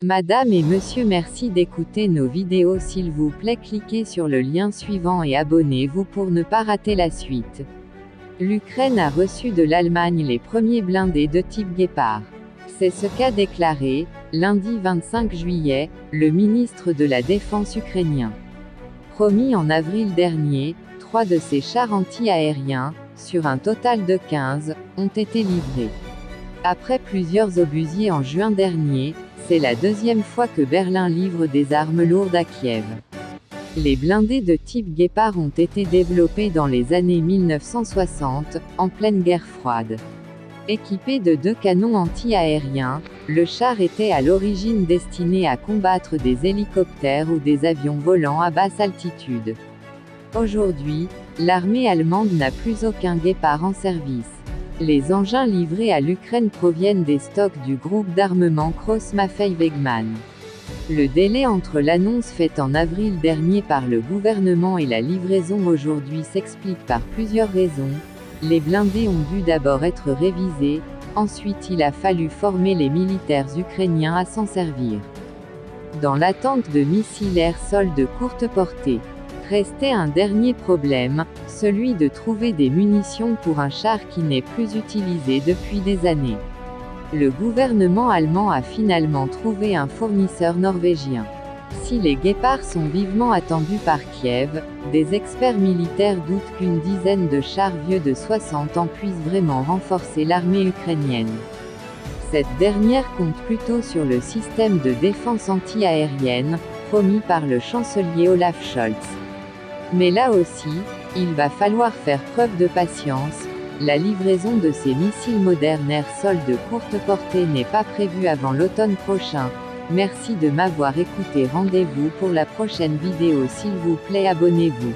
Madame et monsieur, merci d'écouter nos vidéos. S'il vous plaît, cliquez sur le lien suivant et abonnez-vous pour ne pas rater la suite. L'Ukraine a reçu de l'Allemagne les premiers blindés de type Guépard. C'est ce qu'a déclaré, lundi 25 juillet, le ministre de la Défense ukrainien. Promis en avril dernier, 3 de ces chars anti-aériens, sur un total de 15, ont été livrés. Après plusieurs obusiers en juin dernier, c'est la deuxième fois que Berlin livre des armes lourdes à Kiev. Les blindés de type Guépard ont été développés dans les années 1960, en pleine guerre froide. Équipé de 2 canons anti-aériens, le char était à l'origine destiné à combattre des hélicoptères ou des avions volants à basse altitude. Aujourd'hui, l'armée allemande n'a plus aucun Guépard en service. Les engins livrés à l'Ukraine proviennent des stocks du groupe d'armement Krauss-Maffei-Wegmann. Le délai entre l'annonce faite en avril dernier par le gouvernement et la livraison aujourd'hui s'explique par plusieurs raisons. Les blindés ont dû d'abord être révisés, ensuite il a fallu former les militaires ukrainiens à s'en servir. Dans l'attente de missiles air-sol de courte portée. Restait un dernier problème, celui de trouver des munitions pour un char qui n'est plus utilisé depuis des années. Le gouvernement allemand a finalement trouvé un fournisseur norvégien. Si les Guépards sont vivement attendus par Kiev, des experts militaires doutent qu'une dizaine de chars vieux de 60 ans puissent vraiment renforcer l'armée ukrainienne. Cette dernière compte plutôt sur le système de défense anti-aérienne, promis par le chancelier Olaf Scholz. Mais là aussi, il va falloir faire preuve de patience. La livraison de ces missiles modernes air-sol de courte portée n'est pas prévue avant l'automne prochain. Merci de m'avoir écouté. Rendez-vous pour la prochaine vidéo. S'il vous plaît, abonnez-vous.